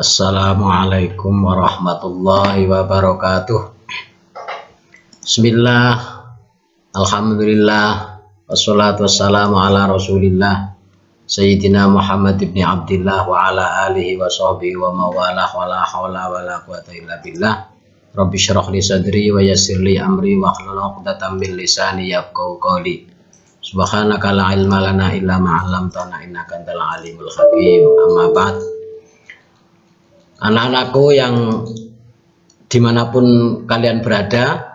Assalamualaikum warahmatullahi wabarakatuh. Bismillah, alhamdulillah, wassalatu wassalamu ala rasulillah Sayyidina Muhammad ibn Abdillah wa ala alihi wa sahbihi wa mawalah wa la hawla wa la quwata illa billah. Rabbi syrah li sadri wa yassir li amri wa hlul 'uqdatam min lisani yafqahu qawli. Subhanaka la ilma lana illa ma 'allamtana innaka antal alimul hakim. Amma ba'd. Anak-anakku yang dimanapun kalian berada,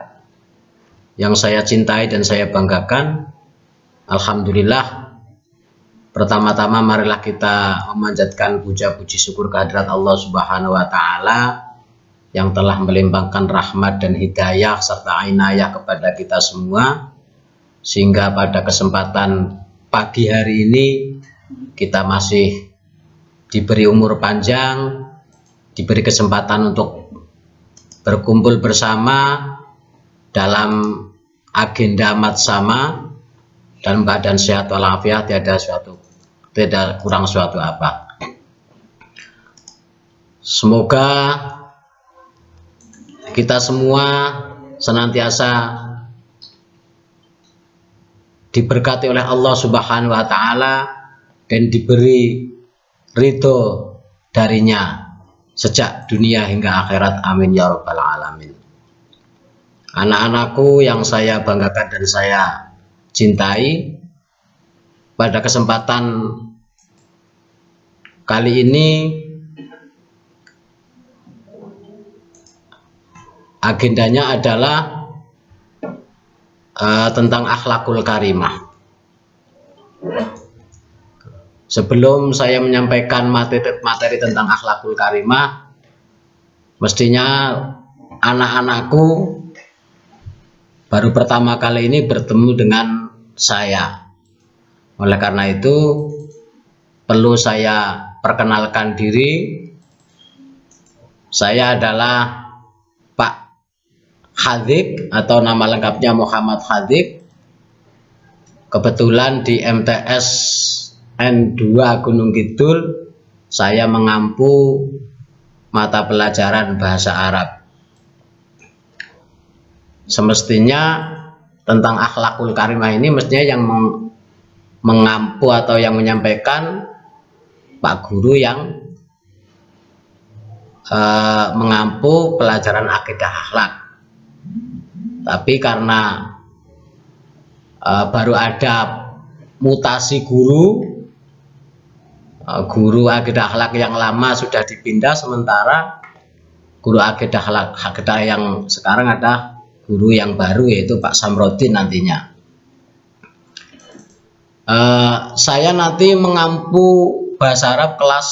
yang saya cintai dan saya banggakan, alhamdulillah, pertama-tama marilah kita memanjatkan puja-puji syukur kehadirat Allah Subhanahu wa Ta'ala yang telah melimpahkan rahmat dan hidayah serta inayah kepada kita semua, sehingga pada kesempatan pagi hari ini kita masih diberi umur panjang, diberi kesempatan untuk berkumpul bersama dalam agenda matsama dan badan sehat walafiat, tidak kurang suatu apa. Semoga kita semua senantiasa diberkati oleh Allah Subhanahu wa Ta'ala dan diberi ridho darinya sejak dunia hingga akhirat, amin ya rabbal alamin. Anak-anakku yang saya banggakan dan saya cintai, pada kesempatan kali ini agendanya adalah tentang akhlakul karimah. Sebelum saya menyampaikan materi tentang akhlakul karimah, mestinya anak-anakku baru pertama kali ini bertemu dengan saya. Oleh karena itu, perlu saya perkenalkan diri. Saya adalah Pak Hadik, atau nama lengkapnya Muhammad Hadik. Kebetulan di MTS N2 Gunung Kidul saya mengampu mata pelajaran bahasa Arab. Semestinya tentang akhlakul karimah ini mestinya yang mengampu atau yang menyampaikan Pak Guru yang mengampu pelajaran akidah akhlak. Tapi karena baru ada mutasi guru akidah akhlak yang lama sudah dipindah, sementara guru akidah akhlak yang sekarang ada guru yang baru, yaitu Pak Samrodin nantinya. Saya nanti mengampu bahasa Arab kelas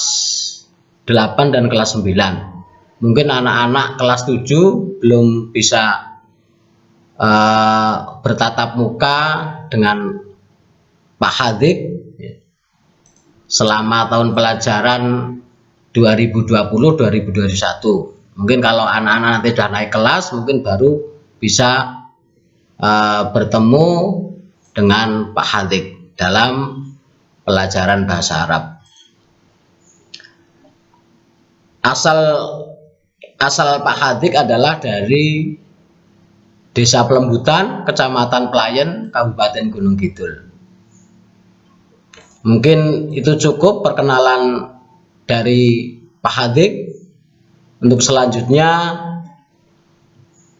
8 dan kelas 9. Mungkin anak-anak kelas 7 belum bisa bertatap muka dengan Pak Hadik selama tahun pelajaran 2020-2021. Mungkin kalau anak-anak nanti sudah naik kelas, mungkin baru bisa bertemu dengan Pak Hadik dalam pelajaran bahasa Arab. Asal Pak Hadik adalah dari Desa Pelembutan, Kecamatan Pelayan, Kabupaten Gunung Kidul. Mungkin itu cukup perkenalan dari Pak Hadik. Untuk selanjutnya,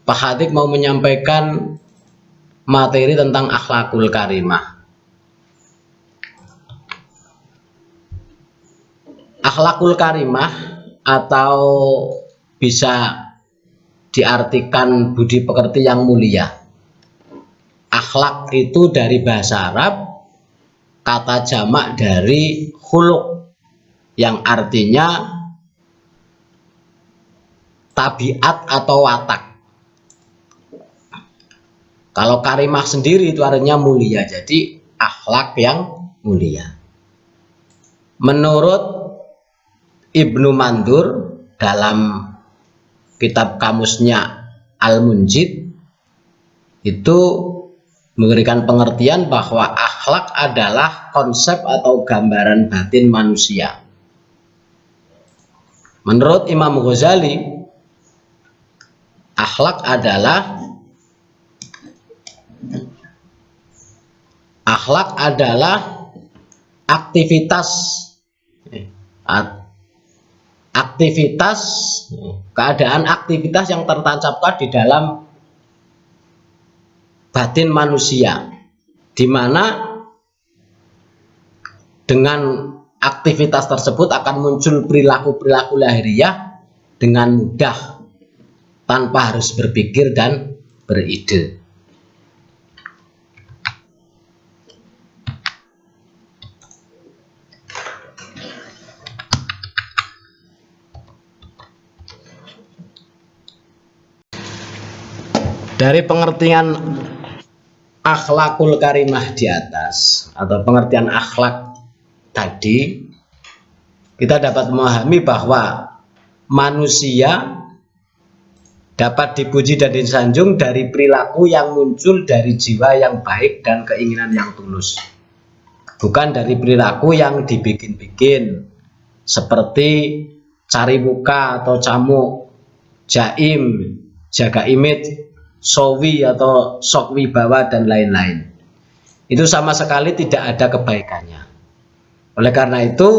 Pak Hadik mau menyampaikan materi tentang akhlakul karimah. Akhlakul karimah atau bisa diartikan budi pekerti yang mulia. Akhlak itu dari bahasa Arab, kata jamak dari khuluq yang artinya tabiat atau watak. Kalau karimah sendiri itu artinya mulia, jadi akhlak yang mulia. Menurut Ibnu Mandur dalam kitab kamusnya Al-Munjid itu memberikan pengertian bahwa akhlak adalah konsep atau gambaran batin manusia. Menurut Imam Ghazali, akhlak adalah aktivitas aktivitas yang tertancapkan di dalam batin manusia, di mana dengan aktivitas tersebut akan muncul perilaku-perilaku lahiriah dengan mudah tanpa harus berpikir dan beride. Dari pengertian akhlakul karimah di atas atau pengertian akhlak tadi, kita dapat memahami bahwa manusia dapat dipuji dan disanjung dari perilaku yang muncul dari jiwa yang baik dan keinginan yang tulus, bukan dari perilaku yang dibikin-bikin seperti cari muka atau camuk, jaim, jaga image, sowi atau sok wibawa dan lain-lain. Itu sama sekali tidak ada kebaikannya. Oleh karena itu,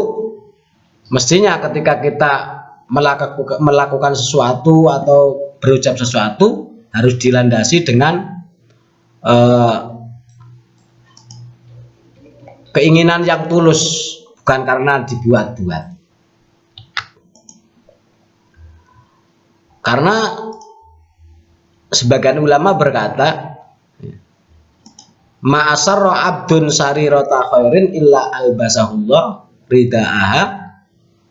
mestinya ketika kita melakukan sesuatu atau berucap sesuatu harus dilandasi dengan keinginan yang tulus, bukan karena dibuat-buat. Karena sebagian ulama berkata, ma'asarra abdun sarirata khairin illa albasahullah rida'aha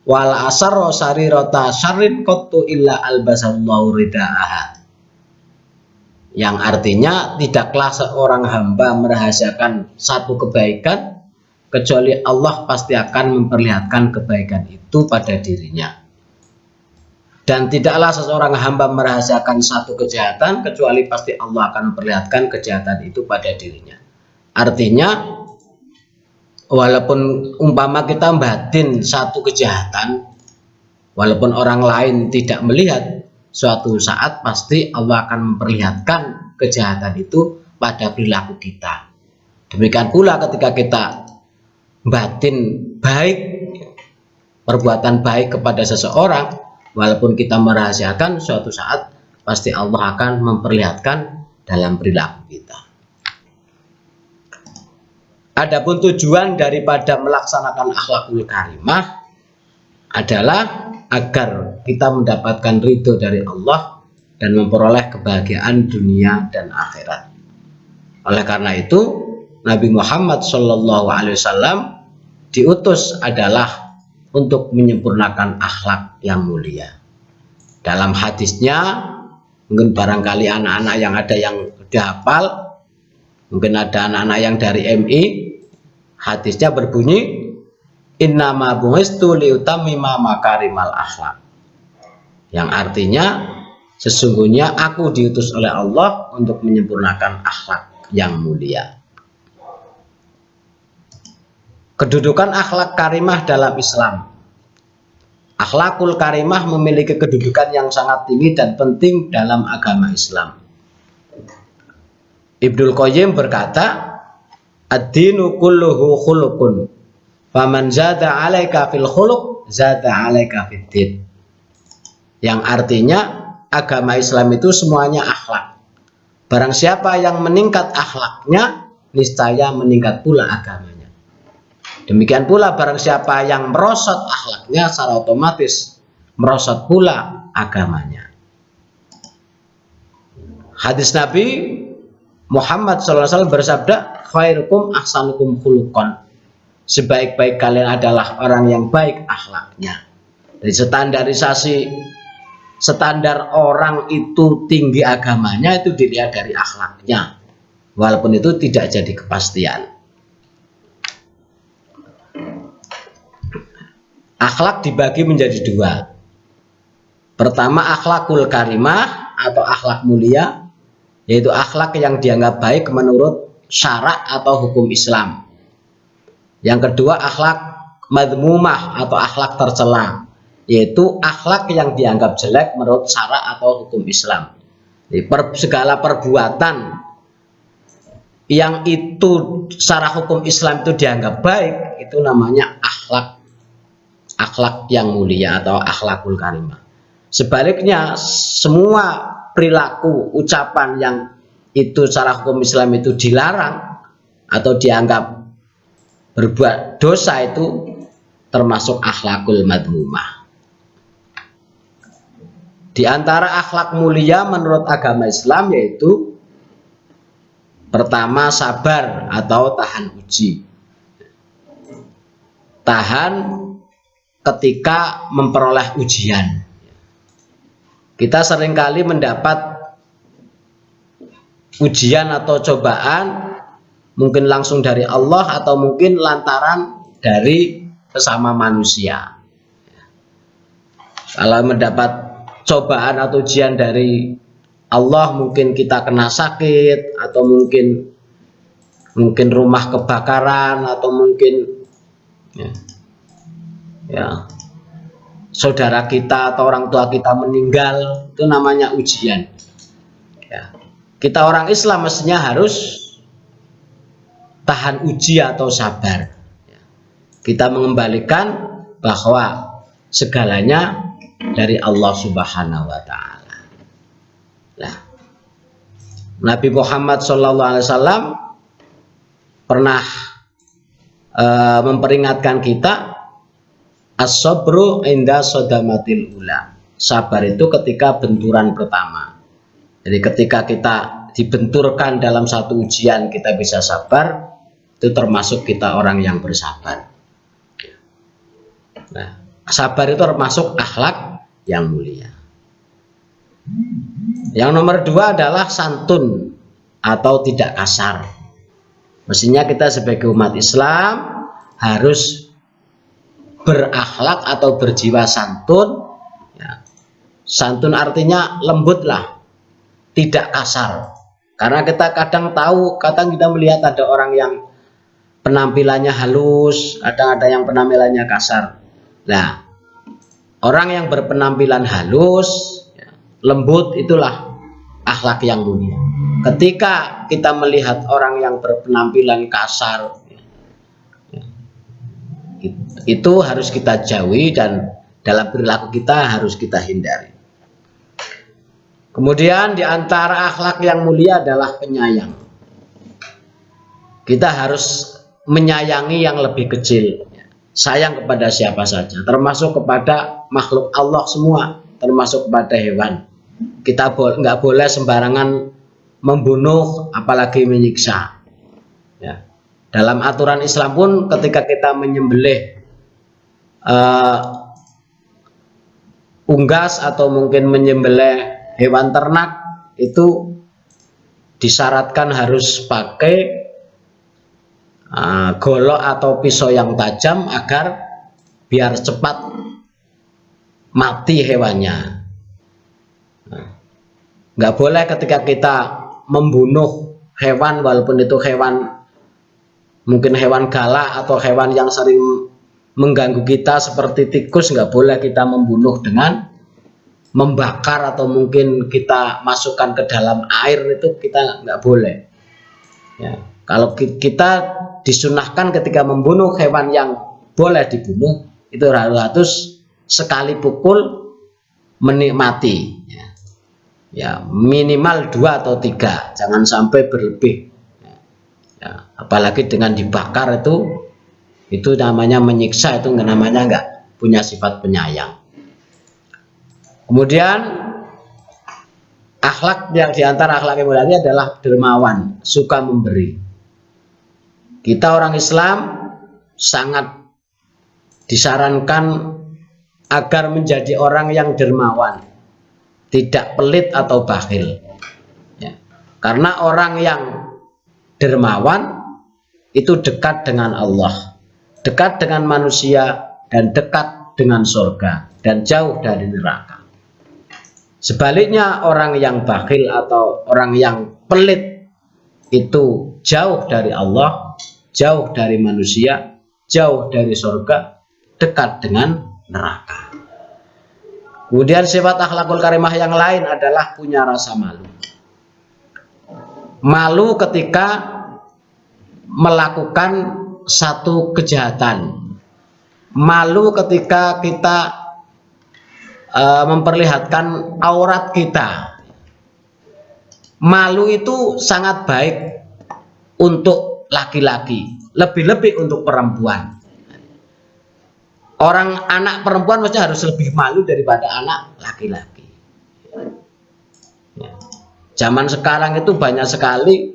wal asarra sarirata syarrin qattu illa albasahullahu rida'aha. Yang artinya, tidaklah seorang hamba merahasiakan satu kebaikan kecuali Allah pasti akan memperlihatkan kebaikan itu pada dirinya. Dan tidaklah seseorang hamba merahasiakan satu kejahatan kecuali pasti Allah akan memperlihatkan kejahatan itu pada dirinya. Artinya, walaupun umpama kita batin satu kejahatan, walaupun orang lain tidak melihat, suatu saat pasti Allah akan memperlihatkan kejahatan itu pada perilaku kita. Demikian pula ketika kita batin baik, perbuatan baik kepada seseorang, walaupun kita merahasiakan, suatu saat pasti Allah akan memperlihatkan dalam perilaku kita. Adapun tujuan daripada melaksanakan akhlakul karimah adalah agar kita mendapatkan ridho dari Allah dan memperoleh kebahagiaan dunia dan akhirat. Oleh karena itu, Nabi Muhammad SAW diutus adalah untuk menyempurnakan akhlak yang mulia. Dalam hadisnya, mungkin barangkali anak-anak yang ada yang sudah hafal, mungkin ada anak-anak yang dari MI, hadisnya berbunyi, innama bu'istu liutammima makarimal akhlak. Yang artinya, sesungguhnya aku diutus oleh Allah untuk menyempurnakan akhlak yang mulia. Kedudukan akhlak karimah dalam Islam. Akhlakul karimah memiliki kedudukan yang sangat tinggi dan penting dalam agama Islam. Ibnul Qayyim berkata, ad-dinu kulluhu khuluqun, faman zada 'alaika fil khuluq zada 'alaika fid din. Yang artinya, agama Islam itu semuanya akhlak. Barang siapa yang meningkat akhlaknya, niscaya meningkat pula agamanya. Demikian pula barang siapa yang merosot akhlaknya, secara otomatis merosot pula agamanya. Hadis Nabi Muhammad SAW bersabda, khairukum ahsanukum khuluqan. Sebaik-baik kalian adalah orang yang baik akhlaknya. Dari standar orang itu tinggi agamanya itu dilihat dari akhlaknya. Walaupun itu tidak jadi kepastian. Akhlak dibagi menjadi dua. Pertama, akhlakul karimah atau akhlak mulia, yaitu akhlak yang dianggap baik menurut syarak atau hukum Islam. Yang kedua, akhlak madmumah atau akhlak tercela, yaitu akhlak yang dianggap jelek menurut syara atau hukum Islam. Segala perbuatan yang itu secara hukum Islam itu dianggap baik, itu namanya akhlak yang mulia atau akhlakul karimah. Sebaliknya, semua perilaku ucapan yang itu secara hukum Islam itu dilarang atau dianggap berbuat dosa, itu termasuk akhlakul madmumah. Di antara akhlak mulia menurut agama Islam yaitu pertama, sabar atau tahan uji. Tahan ketika memperoleh ujian. Kita seringkali mendapat ujian atau cobaan mungkin langsung dari Allah atau mungkin lantaran dari sesama manusia. Kalau mendapat cobaan atau ujian dari Allah, mungkin kita kena sakit, atau mungkin rumah kebakaran, atau mungkin ya saudara kita atau orang tua kita meninggal, itu namanya ujian. Ya. Kita orang Islam mestinya harus tahan uji atau sabar. Kita mengembalikan bahwa segalanya dari Allah Subhanahu wa Ta'ala. Nah, Nabi Muhammad SAW pernah memperingatkan kita, as-sabru inda sodamatil ula. Sabar itu ketika benturan pertama. Jadi ketika kita dibenturkan dalam satu ujian, kita bisa sabar, itu termasuk kita orang yang bersabar. Nah, sabar itu termasuk akhlak yang mulia. Yang nomor dua adalah santun atau tidak kasar. Mestinya kita sebagai umat Islam harus berakhlak atau berjiwa santun. Ya. Santun artinya lembut lah, tidak kasar. Karena kita kadang kita melihat ada orang yang penampilannya halus, ada yang penampilannya kasar. Nah, orang yang berpenampilan halus, lembut, itulah akhlak yang mulia. Ketika kita melihat orang yang berpenampilan kasar, itu harus kita jauhi dan dalam perilaku kita harus kita hindari. Kemudian di antara akhlak yang mulia adalah penyayang. Kita harus menyayangi yang lebih kecil. Sayang kepada siapa saja, termasuk kepada makhluk Allah semua, termasuk kepada hewan. Kita nggak boleh sembarangan membunuh, apalagi menyiksa. Ya. Dalam aturan Islam pun ketika kita menyembelih unggas atau mungkin menyembelih hewan ternak, itu disyaratkan harus pakai golok atau pisau yang tajam agar biar cepat mati hewannya. Nggak boleh ketika kita membunuh hewan, walaupun itu hewan mungkin hewan galak atau hewan yang sering mengganggu kita seperti tikus, nggak boleh kita membunuh dengan membakar atau mungkin kita masukkan ke dalam air, itu kita nggak boleh. Ya. Kalau kita disunahkan ketika membunuh hewan yang boleh dibunuh, itu harus sekali pukul menikmati. Ya, minimal 2 atau 3, jangan sampai berlebih. Ya, apalagi dengan dibakar itu namanya menyiksa, itu namanya nggak punya sifat penyayang. Kemudian akhlak yang diantara akhlak yang mulia adalah dermawan, suka memberi. Kita orang Islam sangat disarankan agar menjadi orang yang dermawan, tidak pelit atau bakhil. Ya. Karena orang yang dermawan itu dekat dengan Allah, dekat dengan manusia, dan dekat dengan surga, dan jauh dari neraka. Sebaliknya, orang yang bakhil atau orang yang pelit itu jauh dari Allah, jauh dari manusia, jauh dari surga, dekat dengan neraka. Kemudian sifat akhlakul karimah yang lain adalah punya rasa malu. Malu ketika melakukan satu kejahatan. Malu ketika kita memperlihatkan aurat kita. Malu itu sangat baik untuk laki-laki, lebih-lebih untuk perempuan. Orang anak perempuan mestinya harus lebih malu daripada anak laki-laki. Zaman sekarang itu banyak sekali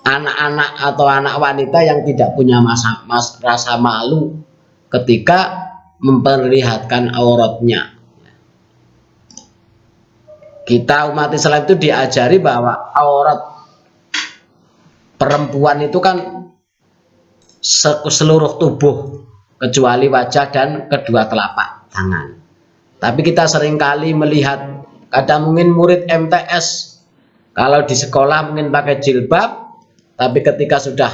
anak-anak atau anak wanita yang tidak punya rasa malu ketika memperlihatkan auratnya. Kita umat Islam itu diajari bahwa aurat perempuan itu kan seluruh tubuh kecuali wajah dan kedua telapak tangan. Tapi kita seringkali melihat kadang mungkin murid MTS kalau di sekolah mungkin pakai jilbab, tapi ketika sudah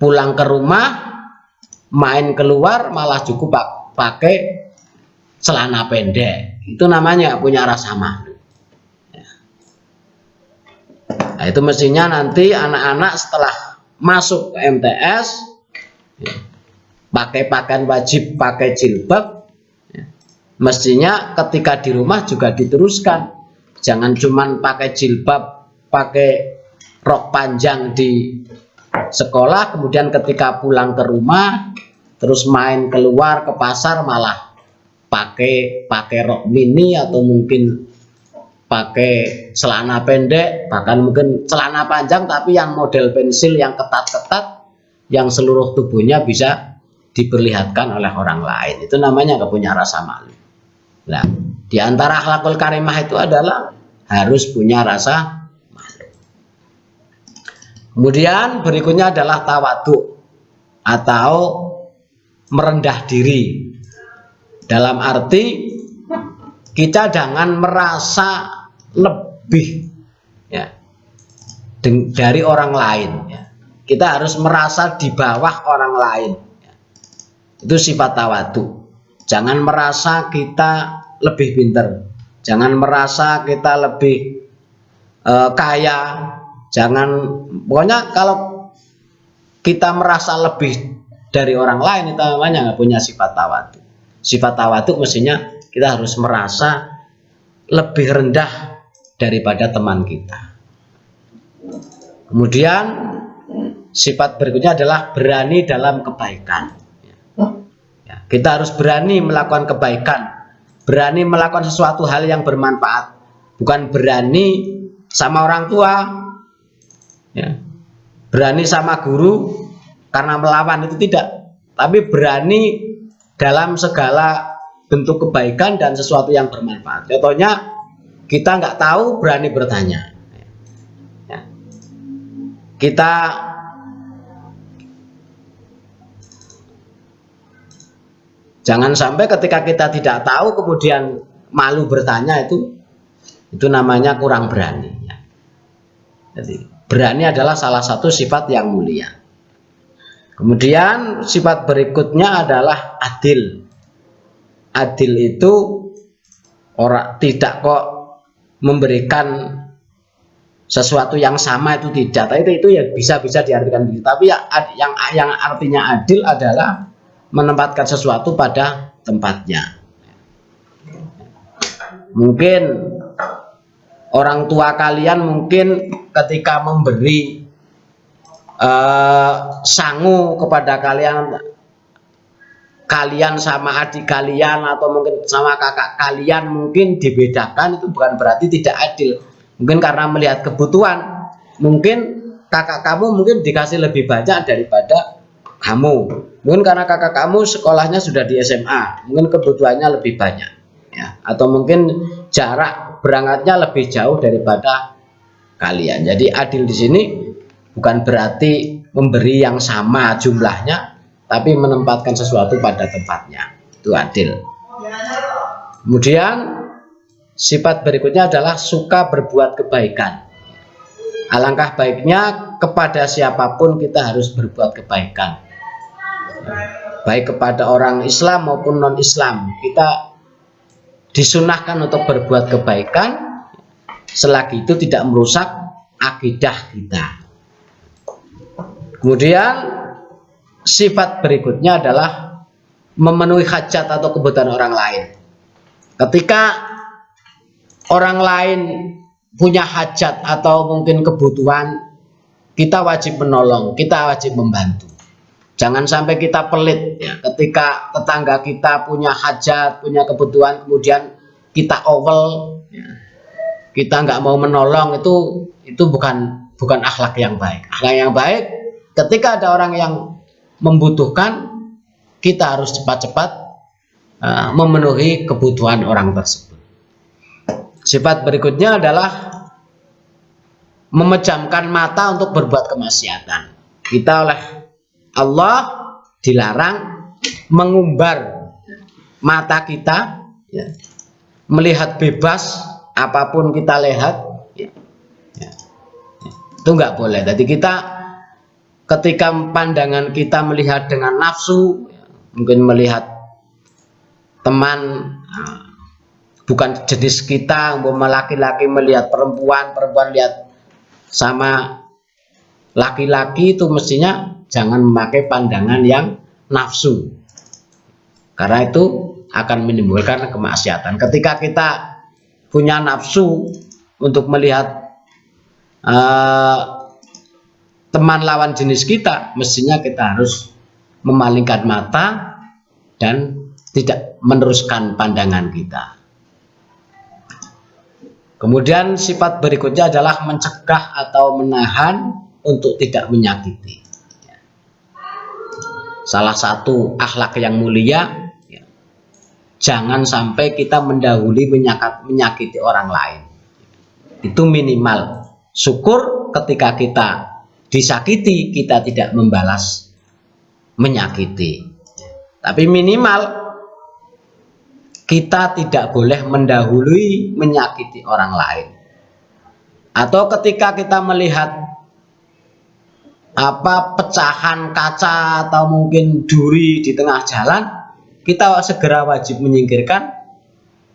pulang ke rumah main keluar malah cukup pakai celana pendek. Itu namanya punya rasa malu. Nah, itu mestinya nanti anak-anak setelah masuk ke MTS pakai pakaian wajib, pakai jilbab, mestinya ketika di rumah juga diteruskan. Jangan cuman pakai jilbab, pakai rok panjang di sekolah, kemudian ketika pulang ke rumah terus main keluar ke pasar malah pakai rok mini atau mungkin pakai celana pendek, bahkan mungkin celana panjang tapi yang model pensil yang ketat-ketat, yang seluruh tubuhnya bisa diperlihatkan oleh orang lain. Itu namanya nggak punya rasa malu. Nah, di antara akhlakul karimah itu adalah harus punya rasa malu. Kemudian berikutnya adalah tawadhu atau merendah diri. Dalam arti kita jangan merasa lebih ya dari orang lain. Ya. Kita harus merasa di bawah orang lain. Itu sifat tawadhu. Jangan merasa kita lebih pintar, jangan merasa kita lebih kaya, jangan, pokoknya kalau kita merasa lebih dari orang lain itu namanya nggak punya sifat tawadhu. Sifat tawadhu mestinya kita harus merasa lebih rendah daripada teman kita. Kemudian sifat berikutnya adalah berani dalam kebaikan. Kita harus berani melakukan kebaikan, berani melakukan sesuatu hal yang bermanfaat, bukan berani sama orang tua, ya. Berani sama guru karena melawan, itu tidak, tapi berani dalam segala bentuk kebaikan dan sesuatu yang bermanfaat. Contohnya kita nggak tahu berani bertanya, ya. Kita jangan sampai ketika kita tidak tahu kemudian malu bertanya, itu namanya kurang berani. Ya. Jadi berani adalah salah satu sifat yang mulia. Kemudian sifat berikutnya adalah adil. Adil itu orang tidak kok memberikan sesuatu yang sama, itu tidak. Tapi itu ya bisa diartikan begitu. Tapi yang artinya adil adalah menempatkan sesuatu pada tempatnya. Mungkin orang tua kalian mungkin ketika memberi sangu kepada kalian sama adik kalian atau mungkin sama kakak kalian mungkin dibedakan, itu bukan berarti tidak adil. Mungkin karena melihat kebutuhan, mungkin kakak kamu mungkin dikasih lebih banyak daripada kamu. Mungkin karena kakak kamu sekolahnya sudah di SMA, mungkin kebutuhannya lebih banyak, ya. Atau mungkin jarak berangkatnya lebih jauh daripada kalian. Jadi adil di sini bukan berarti memberi yang sama jumlahnya, tapi menempatkan sesuatu pada tempatnya. Itu adil. Kemudian sifat berikutnya adalah suka berbuat kebaikan. Alangkah baiknya kepada siapapun kita harus berbuat kebaikan, baik kepada orang Islam maupun non Islam. Kita disunahkan untuk berbuat kebaikan selagi itu tidak merusak akidah kita. Kemudian sifat berikutnya adalah memenuhi hajat atau kebutuhan orang lain. Ketika orang lain punya hajat atau mungkin kebutuhan, kita wajib menolong, kita wajib membantu. Jangan sampai kita pelit ya. Ketika tetangga kita punya hajat, punya kebutuhan, kemudian kita overl, ya. Kita nggak mau menolong, itu bukan akhlak yang baik. Akhlak yang baik, ketika ada orang yang membutuhkan, kita harus cepat-cepat memenuhi kebutuhan orang tersebut. Sifat berikutnya adalah memejamkan mata untuk berbuat kemaksiatan. Kita oleh Allah dilarang mengumbar mata kita, ya, melihat bebas apapun kita lihat, ya, itu nggak boleh. Jadi kita ketika pandangan kita melihat dengan nafsu, ya, mungkin melihat teman bukan jenis kita, laki-laki melihat perempuan, perempuan lihat sama laki-laki, itu mestinya jangan memakai pandangan yang nafsu, karena itu akan menimbulkan kemaksiatan. Ketika kita punya nafsu untuk melihat teman lawan jenis kita, mestinya kita harus memalingkan mata dan tidak meneruskan pandangan kita. Kemudian sifat berikutnya adalah mencegah atau menahan untuk tidak menyakiti. Salah satu akhlak yang mulia, ya, jangan sampai kita mendahului menyakiti orang lain. Itu minimal. Syukur ketika kita disakiti, kita tidak membalas menyakiti. Tapi minimal kita tidak boleh mendahului menyakiti orang lain. Atau ketika kita melihat pecahan kaca atau mungkin duri di tengah jalan, kita segera wajib menyingkirkan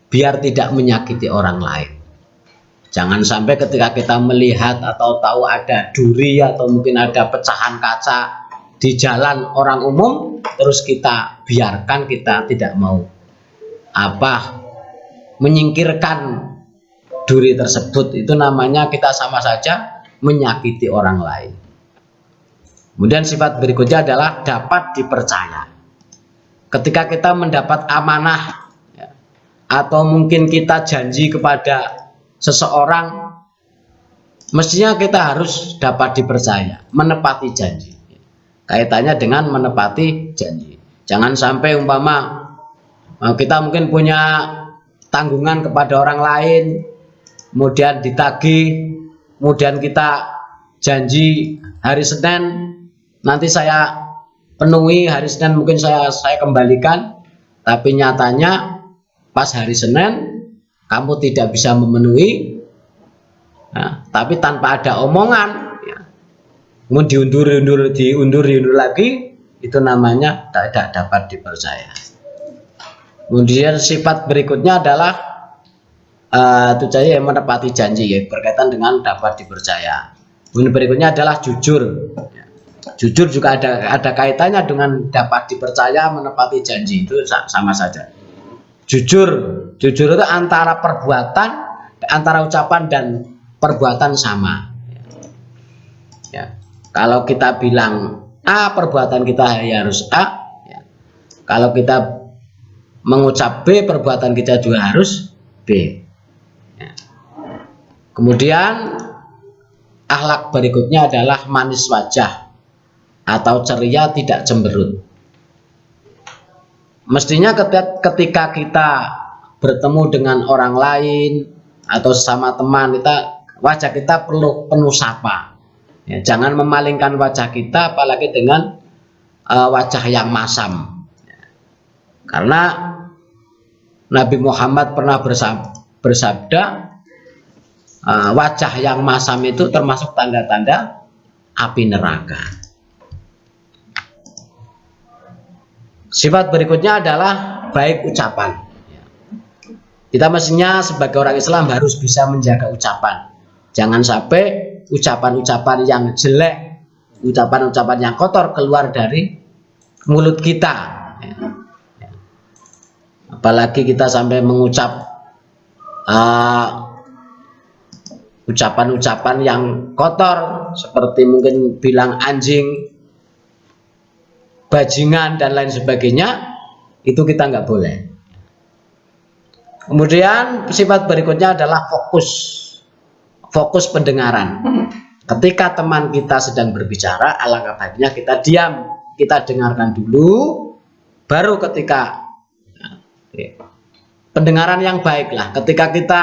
biar tidak menyakiti orang lain. Jangan sampai ketika kita melihat atau tahu ada duri atau mungkin ada pecahan kaca di jalan orang umum, terus kita biarkan, kita tidak mau menyingkirkan duri tersebut. Itu namanya kita sama saja menyakiti orang lain. Kemudian sifat berikutnya adalah dapat dipercaya. Ketika kita mendapat amanah, ya, atau mungkin kita janji kepada seseorang, mestinya kita harus dapat dipercaya, menepati janji. Kaitannya dengan menepati janji. Jangan sampai umpama kita mungkin punya tanggungan kepada orang lain, kemudian ditagih, kemudian kita janji hari Senin nanti saya penuhi, hari Senin mungkin saya kembalikan, tapi nyatanya pas hari Senin kamu tidak bisa memenuhi, nah, tapi tanpa ada omongan, ya, kemudian diundur lagi, itu namanya tidak dapat dipercaya. Kemudian sifat berikutnya adalah itu saja yang menepati janji, ya, berkaitan dengan dapat dipercaya. Kemudian berikutnya adalah jujur. Jujur juga ada kaitannya dengan dapat dipercaya, menepati janji, itu sama saja. Jujur itu antara perbuatan, antara ucapan dan perbuatan sama. Ya. Kalau kita bilang A, perbuatan kita harus A. Ya. Kalau kita mengucap B, perbuatan kita juga harus B. Ya. Kemudian akhlak berikutnya adalah manis wajah atau ceria, tidak cemberut. Mestinya ketika kita bertemu dengan orang lain atau sesama teman, wajah kita perlu penuh sapa. Ya, jangan memalingkan wajah kita, apalagi dengan wajah yang masam. Ya. Karena Nabi Muhammad pernah bersabda, wajah yang masam itu termasuk tanda-tanda api neraka. Sifat berikutnya adalah baik ucapan. Kita mestinya sebagai orang Islam harus bisa menjaga ucapan. Jangan sampai ucapan-ucapan yang jelek, ucapan-ucapan yang kotor keluar dari mulut kita. Apalagi kita sampai mengucap ucapan-ucapan yang kotor, seperti mungkin bilang anjing, bajingan, dan lain sebagainya, itu kita nggak boleh. Kemudian sifat berikutnya adalah fokus pendengaran. Ketika teman kita sedang berbicara, alangkah baiknya kita diam, kita dengarkan dulu, baru ketika pendengaran yang baik lah. Ketika kita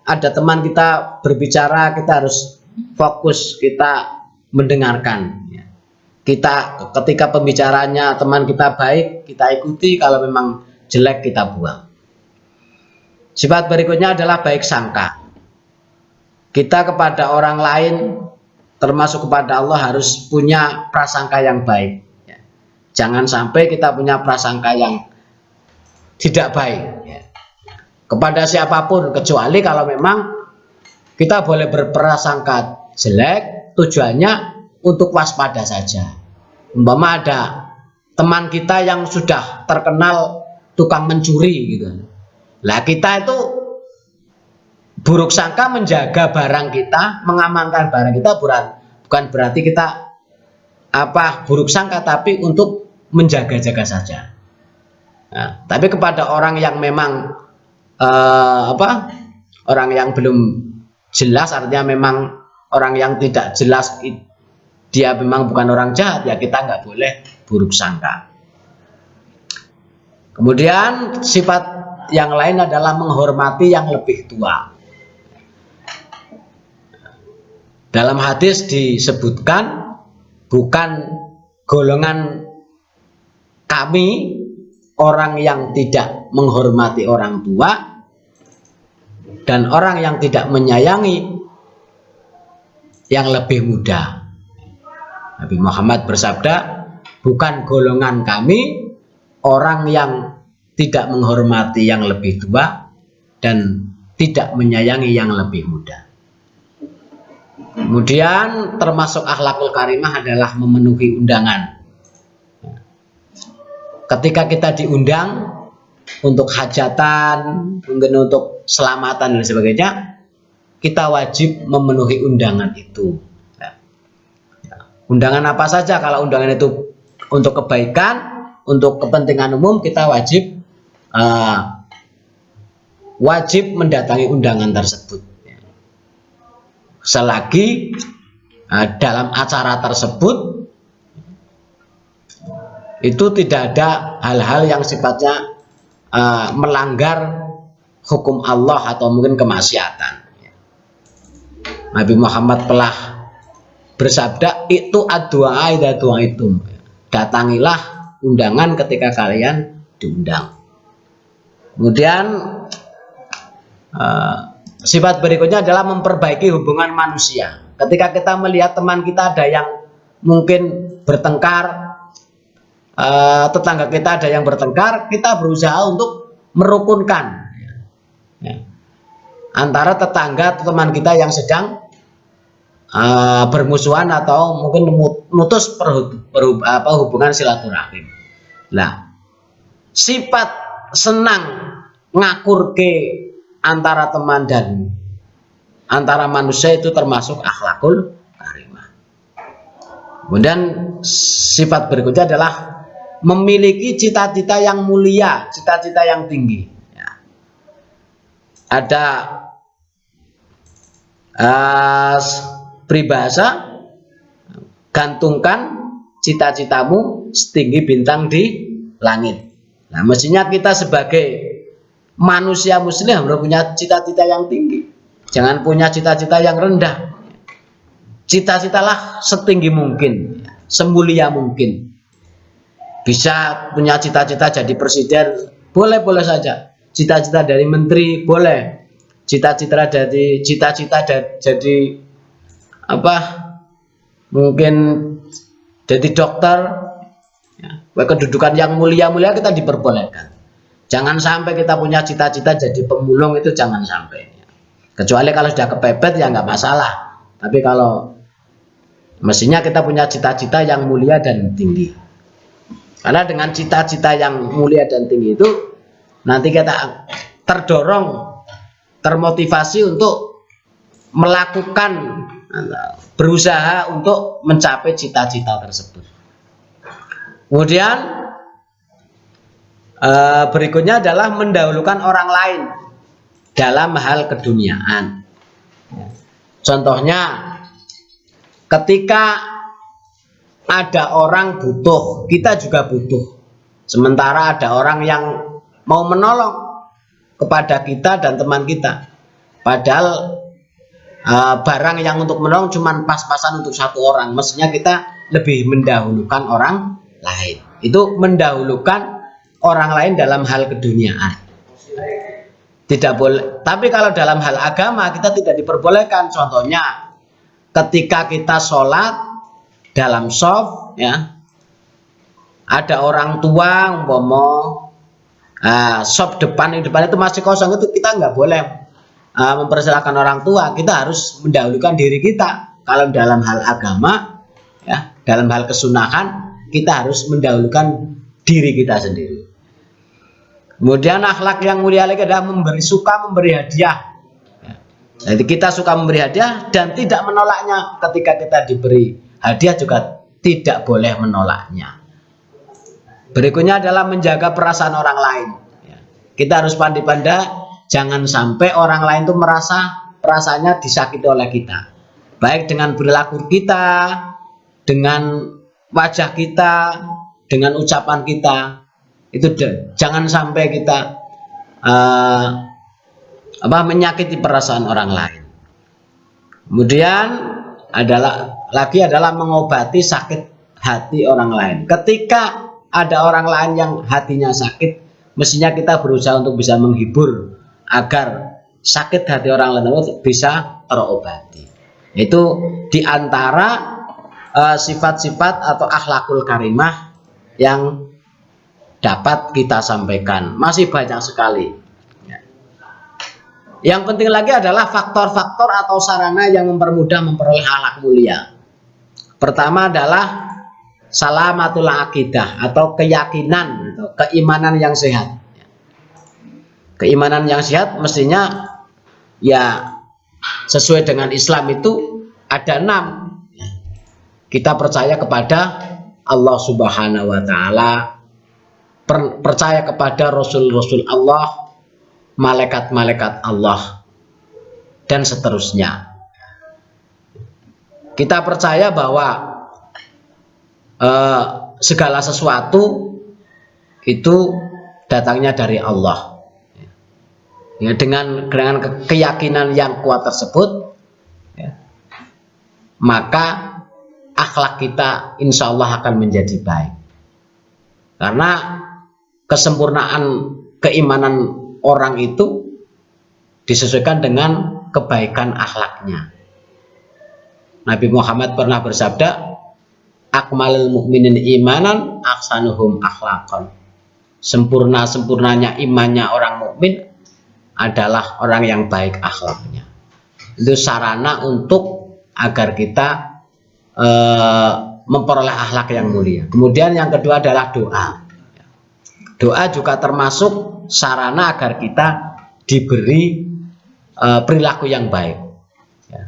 ada teman kita berbicara, kita harus fokus, kita mendengarkan. Kita ketika pembicaranya teman kita baik, kita ikuti, kalau memang jelek kita buang. Sifat berikutnya adalah baik sangka. Kita kepada orang lain, termasuk kepada Allah, harus punya prasangka yang baik. Jangan sampai kita punya prasangka yang tidak baik kepada siapapun, kecuali kalau memang kita boleh berprasangka jelek, tujuannya untuk waspada saja. Umpama ada teman kita yang sudah terkenal tukang mencuri gitu. Lah kita itu buruk sangka menjaga barang kita, mengamankan barang kita, bukan berarti kita buruk sangka, tapi untuk menjaga-jaga saja. Nah, tapi kepada orang yang memang orang yang belum jelas, artinya memang orang yang tidak jelas, dia memang bukan orang jahat, ya kita nggak boleh buruk sangka. Kemudian sifat yang lain adalah menghormati yang lebih tua. Dalam hadis disebutkan, bukan golongan kami orang yang tidak menghormati orang tua dan orang yang tidak menyayangi yang lebih muda. Nabi Muhammad bersabda, bukan golongan kami orang yang tidak menghormati yang lebih tua dan tidak menyayangi yang lebih muda. Kemudian termasuk akhlakul karimah adalah memenuhi undangan. Ketika kita diundang untuk hajatan, mungkin untuk selamatan dan sebagainya, kita wajib memenuhi undangan itu. Undangan apa saja? Kalau undangan itu untuk kebaikan, untuk kepentingan umum, kita wajib mendatangi undangan tersebut. Selagi dalam acara tersebut itu tidak ada hal-hal yang sifatnya melanggar hukum Allah atau mungkin kemaksiatan. Nabi Muhammad telah bersabda, itu ad-du'a idza du'itum. Datangilah undangan ketika kalian diundang. Kemudian sifat berikutnya adalah memperbaiki hubungan manusia. Ketika kita melihat teman kita ada yang mungkin bertengkar, tetangga kita ada yang bertengkar, kita berusaha untuk merukunkan antara tetangga atau teman kita yang sedang bermusuhan atau mungkin memutus hubungan silaturahim. Nah, sifat senang ngakur ke antara teman dan antara manusia itu termasuk akhlakul karimah. Kemudian sifat berikutnya adalah memiliki cita-cita yang mulia, cita-cita yang tinggi. Ya. Ada peribahasa, gantungkan cita-citamu setinggi bintang di langit. Nah, mestinya kita sebagai manusia muslim harus punya cita-cita yang tinggi. Jangan punya cita-cita yang rendah. Cita-citalah setinggi mungkin, semulia mungkin. Bisa punya cita-cita jadi presiden, boleh-boleh saja. Cita-cita dari menteri, boleh. Cita-cita jadi mungkin jadi dokter. Kedudukan yang mulia-mulia kita diperbolehkan. Jangan sampai kita punya cita-cita jadi pemulung, itu jangan sampai. Kecuali kalau sudah kepepet ya nggak masalah. Tapi kalau mestinya kita punya cita-cita yang mulia dan tinggi. Karena dengan cita-cita yang mulia dan tinggi itu nanti kita terdorong, termotivasi untuk melakukan, berusaha untuk mencapai cita-cita tersebut. Kemudian berikutnya adalah mendahulukan orang lain dalam hal keduniaan. Contohnya, ketika ada orang butuh, kita juga butuh. Sementara ada orang yang mau menolong kepada kita dan teman kita, padahal barang yang untuk menolong cuma pas-pasan untuk satu orang, mestinya kita lebih mendahulukan orang lain. Itu mendahulukan orang lain dalam hal keduniaan. Tidak boleh. Tapi kalau dalam hal agama kita tidak diperbolehkan. Contohnya, ketika kita sholat dalam shaf, ya, ada orang tua shaf depan itu masih kosong, itu kita nggak boleh mempersilahkan orang tua. Kita harus mendahulukan diri kita. Kalau dalam hal agama, ya, dalam hal kesunahan, kita harus mendahulukan diri kita sendiri. Kemudian akhlak yang mulia lagi adalah suka memberi hadiah. Jadi kita suka memberi hadiah dan tidak menolaknya. Ketika kita diberi hadiah juga tidak boleh menolaknya. Berikutnya adalah menjaga perasaan orang lain. Kita harus pandai-pandai, jangan sampai orang lain itu merasa perasaannya disakiti oleh kita. Baik dengan perilaku kita, dengan wajah kita, dengan ucapan kita. Itu jangan sampai kita menyakiti perasaan orang lain. Kemudian adalah mengobati sakit hati orang lain. Ketika ada orang lain yang hatinya sakit, mestinya kita berusaha untuk bisa menghibur agar sakit hati orang lain itu bisa terobati. Itu diantara sifat-sifat atau akhlakul karimah yang dapat kita sampaikan. Masih banyak sekali. Yang penting lagi adalah faktor-faktor atau sarana yang mempermudah memperoleh akhlak mulia. Pertama adalah salamatul akidah atau keyakinan atau keimanan yang sehat. Keimanan yang sehat mestinya ya sesuai dengan Islam itu ada 6. Kita percaya kepada Allah Subhanahu wa Ta'ala, percaya kepada Rasul-Rasul Allah, malaikat-malaikat Allah, dan seterusnya. Kita percaya bahwa segala sesuatu itu datangnya dari Allah. Ya, dengan keyakinan yang kuat tersebut, ya, maka akhlak kita insya Allah akan menjadi baik. Karena kesempurnaan keimanan orang itu disesuaikan dengan kebaikan akhlaknya. Nabi Muhammad pernah bersabda, akmalul mukminin imanan ahsanuhum akhlaqan. Sempurna-sempurnanya imannya orang mukmin adalah orang yang baik akhlaknya. Itu sarana untuk agar kita memperoleh akhlak yang mulia. Kemudian yang kedua adalah doa. Doa juga termasuk sarana agar kita diberi perilaku yang baik. Ya.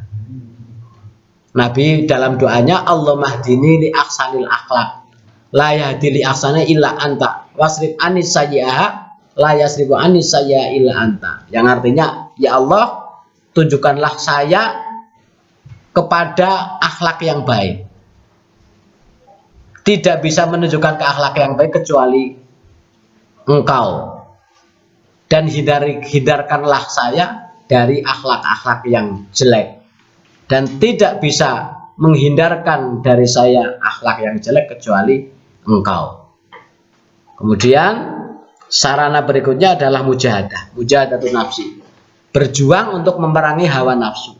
Nabi dalam doanya, Allahumma hdini li ahsanil akhlak, la yahdi li ahsana illa anta, wasrif anis sayyi'aha, la yasrifu anis sayyi'a illa anta. Yang artinya, ya Allah, tunjukkanlah saya kepada akhlak yang baik. Tidak bisa menunjukkan ke akhlak yang baik kecuali Engkau, dan hindarkanlah saya dari akhlak-akhlak yang jelek, dan tidak bisa menghindarkan dari saya akhlak yang jelek kecuali Engkau. Kemudian sarana berikutnya adalah mujahadatun nafsi, berjuang untuk memerangi hawa nafsu.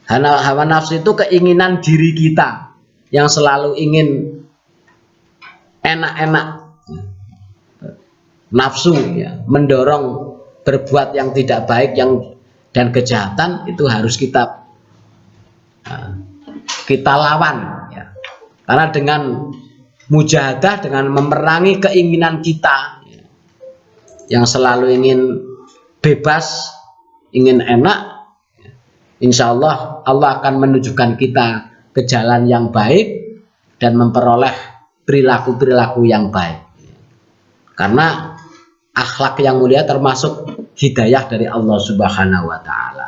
Hawa nafsu itu keinginan diri kita yang selalu ingin enak-enak. nafsu ya, mendorong berbuat yang tidak baik dan kejahatan itu harus kita lawan ya. Karena dengan mujahadah, dengan memerangi keinginan kita ya, yang selalu ingin bebas, ingin enak, insya Allah Allah akan menunjukkan kita ke jalan yang baik dan memperoleh perilaku-perilaku yang baik. Karena akhlak yang mulia termasuk hidayah dari Allah Subhanahu wa taala.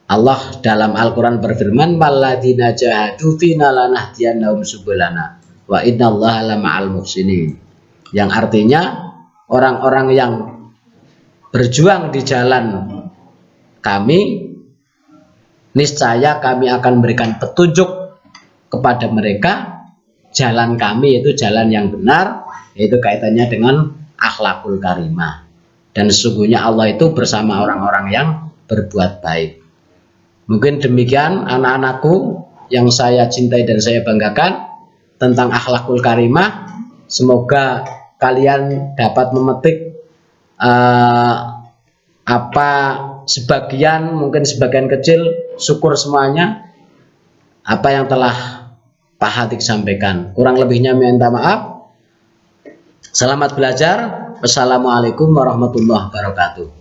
Allah dalam Al-Qur'an berfirman, "Walladzina jahadu fina lanahdiyannahum subulana wa innallaha lama'al muhsinin." Yang artinya orang-orang yang berjuang di jalan kami, niscaya kami akan memberikan petunjuk kepada mereka jalan kami, yaitu jalan yang benar, yaitu kaitannya dengan akhlakul karimah. Dan sesungguhnya Allah itu bersama orang-orang yang berbuat baik. Mungkin demikian anak-anakku yang saya cintai dan saya banggakan tentang akhlakul karimah. Semoga kalian dapat memetik sebagian, mungkin sebagian kecil, syukur semuanya apa yang telah Pak Hatik sampaikan. Kurang lebihnya minta maaf. Selamat belajar. Wassalamualaikum warahmatullahi wabarakatuh.